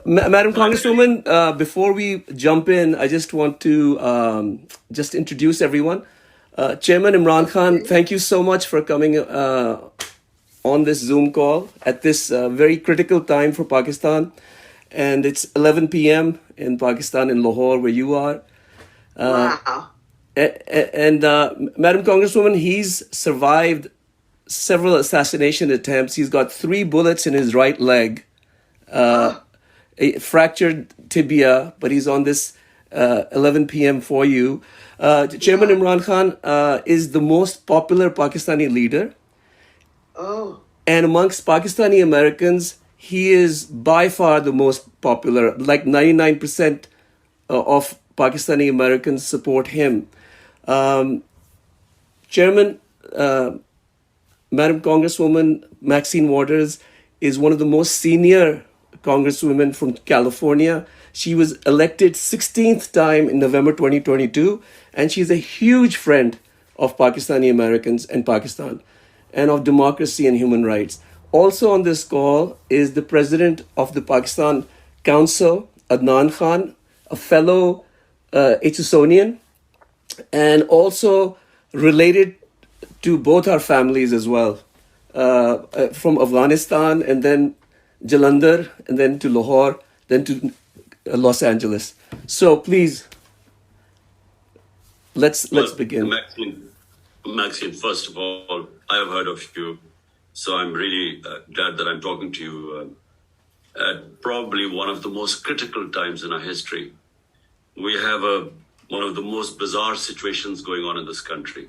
Madam Congresswoman, before we jump in, I just want to just introduce everyone. Chairman Imran Khan, thank you so much for coming on this Zoom call at this very critical time for Pakistan. And it's 11 p.m. in Pakistan, in Lahore, where you are. Wow. And Madam Congresswoman, he's survived several assassination attempts. He's got 3 bullets in his right leg, a fractured tibia, but he's on this 11 p.m. for you. Chairman Imran Khan is the most popular Pakistani leader. Oh. And amongst Pakistani Americans, he is by far the most popular. Like 99% of Pakistani Americans support him. Chairman, Madam Congresswoman Maxine Waters is one of the most senior congresswomen from California. She was elected 16th time in November 2022, and she's a huge friend of Pakistani Americans and Pakistan, and of democracy and human rights. Also on this call is the president of the Pakistan Council, Adnan Khan, a fellow Hsonian, and also related to both our families as well, from Afghanistan and then Jalandhar and then to Lahore, then to Los Angeles. So please, let's begin. Maxine, first of all, I have heard of you, so I'm really glad that I'm talking to you at probably one of the most critical times in our history. We have one of the most bizarre situations going on in this country.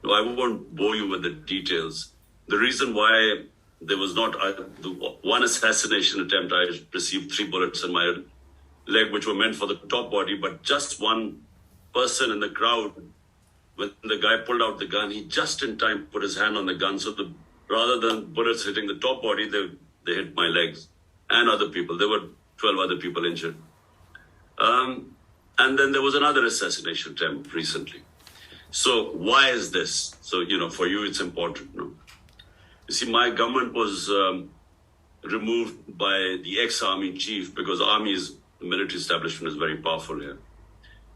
No, I won't bore you with the details. The reason why there was not the one assassination attempt, I received 3 bullets in my leg, which were meant for the top body, but just one person in the crowd, when the guy pulled out the gun, he just in time put his hand on the gun. So rather than bullets hitting the top body, they hit my legs and other people. There were 12 other people injured. And then there was another assassination attempt recently. So why is this? So, for you, it's important. No? You see, my government was removed by the ex-army chief because the military establishment is very powerful here.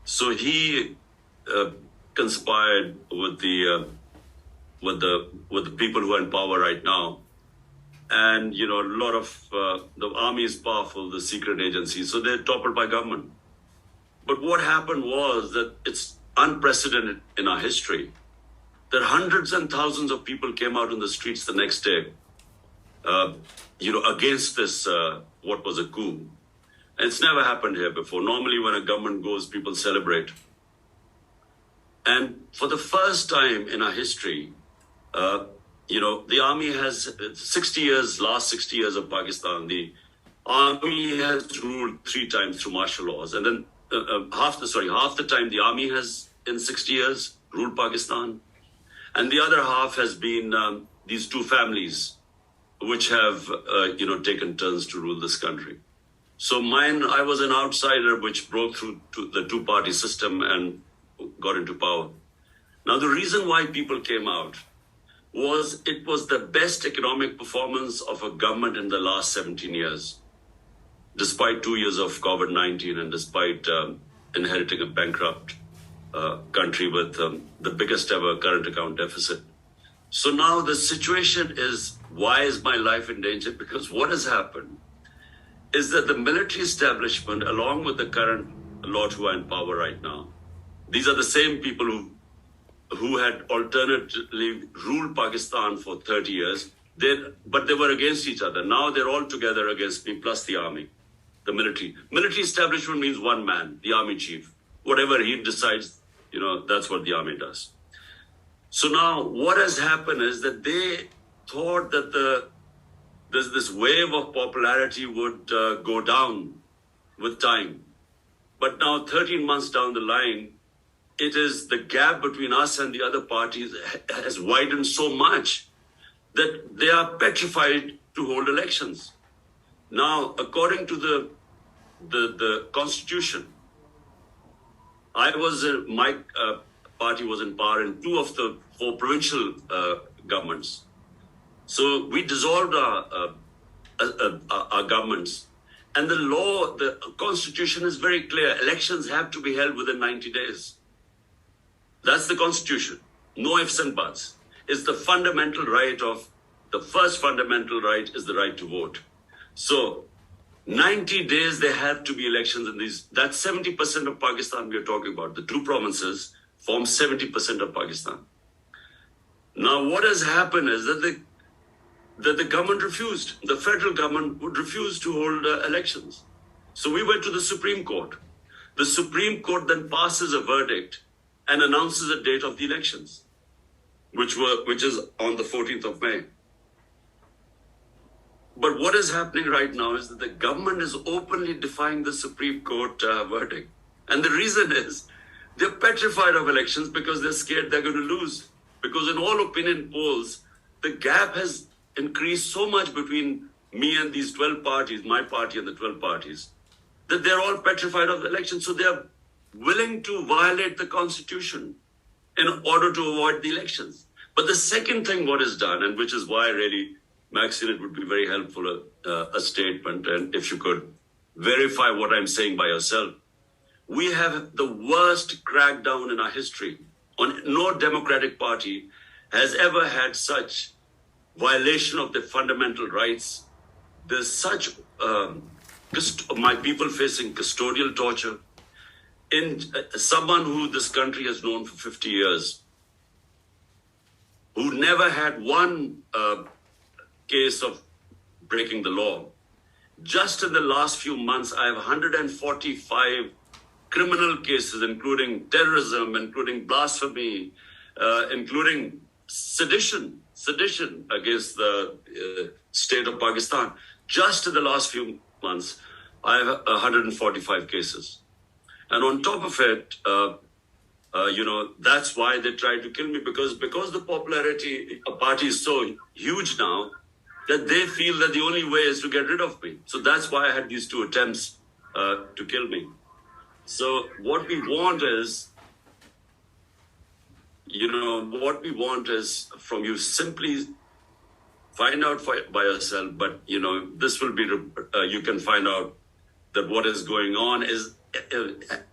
So he conspired with the people who are in power right now. And, a lot of the army is powerful, the secret agencies, so they're toppled by government. But what happened was that it's unprecedented in our history that hundreds and thousands of people came out in the streets the next day, against this, what was a coup. And it's never happened here before. Normally when a government goes, people celebrate. And for the first time in our history, the army has last 60 years of Pakistan, the army has ruled 3 times through martial laws. And then half the time the army has in 60 years ruled Pakistan. And the other half has been these 2 families which have, taken turns to rule this country. So I was an outsider which broke through to the 2-party system and got into power. Now, the reason why people came out was it was the best economic performance of a government in the last 17 years, despite 2 years of COVID-19 and despite inheriting a bankrupt country with the biggest ever current account deficit. So now the situation is, why is my life in danger? Because what has happened is that the military establishment, along with the current lot who are in power right now, these are the same people who had alternately ruled Pakistan for 30 years, but they were against each other. Now they're all together against me, plus the army, the military. Military establishment means one man, the army chief. Whatever he decides, that's what the army does. So now what has happened is that they thought that this wave of popularity would go down with time. But now 13 months down the line, it is the gap between us and the other parties has widened so much that they are petrified to hold elections. Now, according to the constitution, my party was in power in 2 of the 4 provincial governments. So we dissolved our governments, And the law, the constitution is very clear. Elections have to be held within 90 days. That's the constitution. No ifs and buts. It's the fundamental right of, the first fundamental right is the right to vote. So 90 days there have to be elections in these. That's 70% of Pakistan we are talking about. The two provinces form 70% of Pakistan. Now what has happened is that the government refused. The federal government would refuse to hold elections. So we went to the Supreme Court. The Supreme Court then passes a verdict and announces a date of the elections, which is on the 14th of May. But what is happening right now is that the government is openly defying the Supreme Court verdict. And the reason is they're petrified of elections because they're scared they're going to lose. Because in all opinion polls, the gap has increased so much between me and these 12 parties, my party and the 12 parties, that they're all petrified of the election. So they're willing to violate the constitution in order to avoid the elections. But the second thing what is done, and which is why really, Maxine, it would be very helpful, a statement, and if you could verify what I'm saying by yourself. We have the worst crackdown in our history. No democratic party has ever had such violation of their fundamental rights. There's such my people facing custodial torture. In someone who this country has known for 50 years, who never had one case of breaking the law. Just in the last few months, I have 145 criminal cases, including terrorism, including blasphemy, including sedition against the state of Pakistan. Just in the last few months, I have 145 cases. And on top of it, that's why they tried to kill me, because the popularity of party is so huge now that they feel that the only way is to get rid of me. So that's why I had these two attempts to kill me. So what we want is, from you simply find out by yourself, but, this will be, you can find out that what is going on is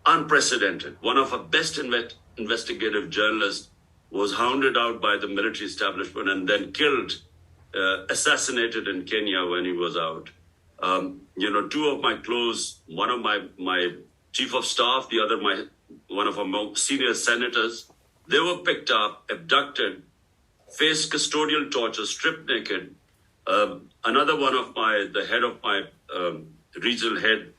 unprecedented. One of our best investigative journalists was hounded out by the military establishment and then killed, assassinated in Kenya when he was out. Two of my close, one of my chief of staff, the other one of our most senior senators, they were picked up, abducted, faced custodial torture, stripped naked. Another one of the head of my regional head,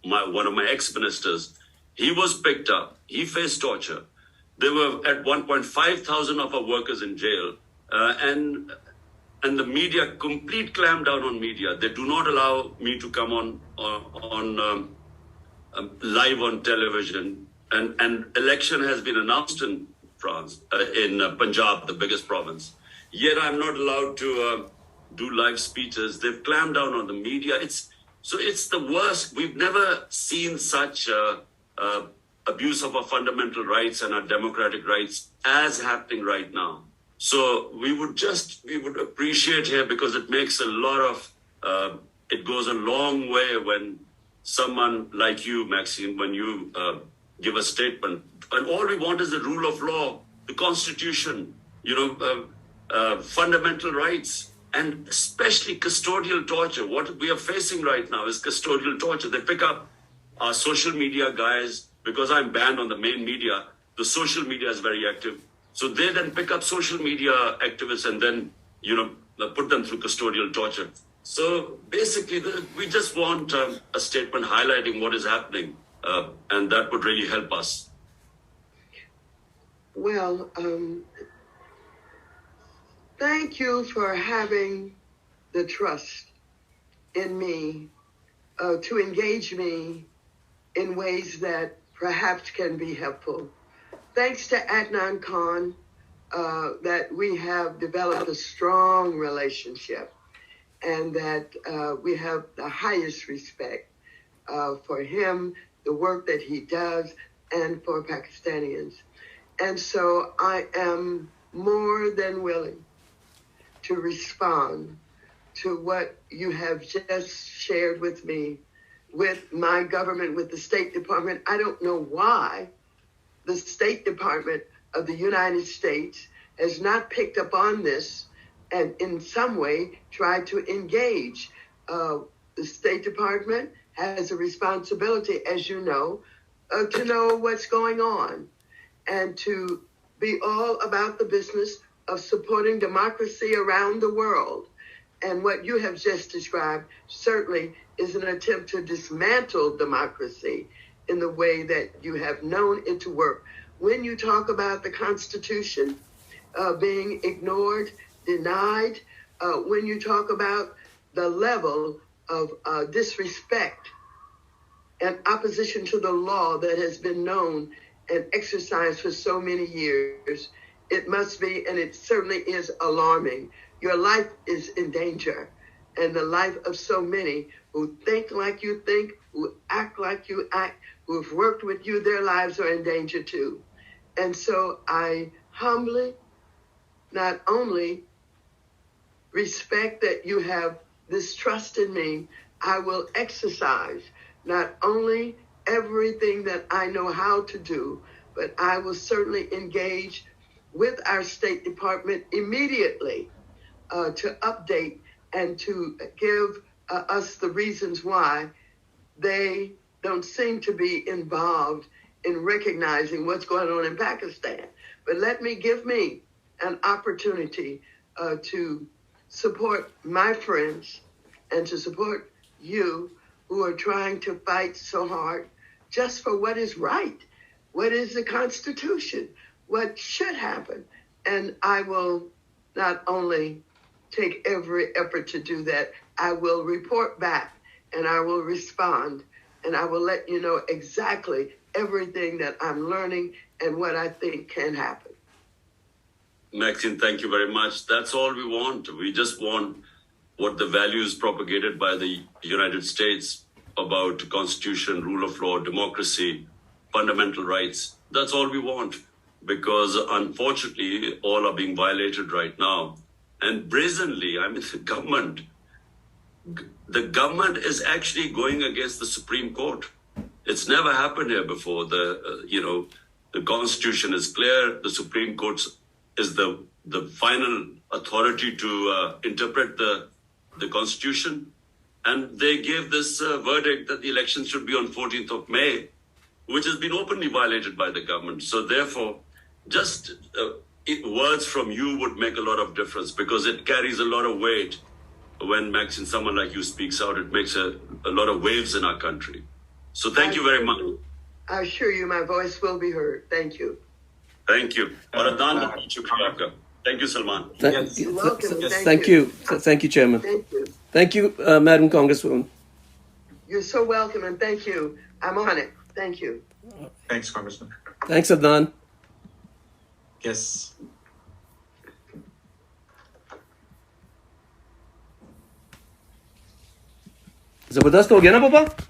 one of my ex-ministers, he was picked up. He faced torture. There were at 1,500 of our workers in jail, and the media, complete clamp down on media. They do not allow me to come on live on television. And election has been announced in France, in Punjab, the biggest province. Yet I'm not allowed to do live speeches. They've clamped down on the media. It's the worst. We've never seen such abuse of our fundamental rights and our democratic rights as happening right now. So we would appreciate here, because it makes a lot of, it goes a long way when someone like you, Maxine, when you give a statement. And all we want is the rule of law, the constitution, fundamental rights, and especially custodial torture. What we are facing right now is custodial torture. They pick up our social media guys, because I'm banned on the main media. The social media is very active. So they then pick up social media activists and then, put them through custodial torture. So basically, we just want a statement highlighting what is happening, and that would really help us. Well, thank you for having the trust in me to engage me in ways that perhaps can be helpful. Thanks to Adnan Khan, that we have developed a strong relationship, and that we have the highest respect for him, the work that he does, and for Pakistanis. And so I am more than willing to respond to what you have just shared with me with my government, with the State Department. I don't know why the State Department of the United States has not picked up on this and in some way tried to engage. The State Department has a responsibility, as you know, to know what's going on and to be all about the business of supporting democracy around the world. And what you have just described certainly is an attempt to dismantle democracy in the way that you have known it to work. When you talk about the Constitution being ignored, denied, when you talk about the level of disrespect and opposition to the law that has been known and exercised for so many years, it must be, and it certainly is alarming. Your life is in danger, and the life of so many who think like you think, who act like you act, who have worked with you, their lives are in danger too. And so I humbly not only respect that you have this trust in me, I will exercise not only everything that I know how to do, but I will certainly engage with our State Department immediately to update and to give us the reasons why they don't seem to be involved in recognizing what's going on in Pakistan. But give me an opportunity to support my friends and to support you who are trying to fight so hard just for what is right. What is the Constitution? What should happen? And I will not only take every effort to do that, I will report back and I will respond and I will let you know exactly everything that I'm learning and what I think can happen. Maxine, thank you very much. That's all we want. We just want what the values propagated by the United States about Constitution, rule of law, democracy, fundamental rights. That's all we want, because unfortunately, all are being violated right now. And brazenly, I mean, the government is actually going against the Supreme Court. It's never happened here before. The Constitution is clear. The Supreme Court is the final authority to interpret the Constitution. And they gave this verdict that the election should be on 14th of May, which has been openly violated by the government. So therefore, just words from you would make a lot of difference, because it carries a lot of weight. When Maxine, someone like you speaks out, it makes a lot of waves in our country. So thank you very much. I assure you my voice will be heard. Thank you. Thank you. Thank you, Salman. You're welcome. Thank you. Thank you, Chairman. Thank you. Thank you, Madam Congresswoman. You're so welcome, and thank you. I'm on it. Thank you. Thanks, Congressman. Thanks, Adnan. Yes. जबरदस्त हो गया ना पापा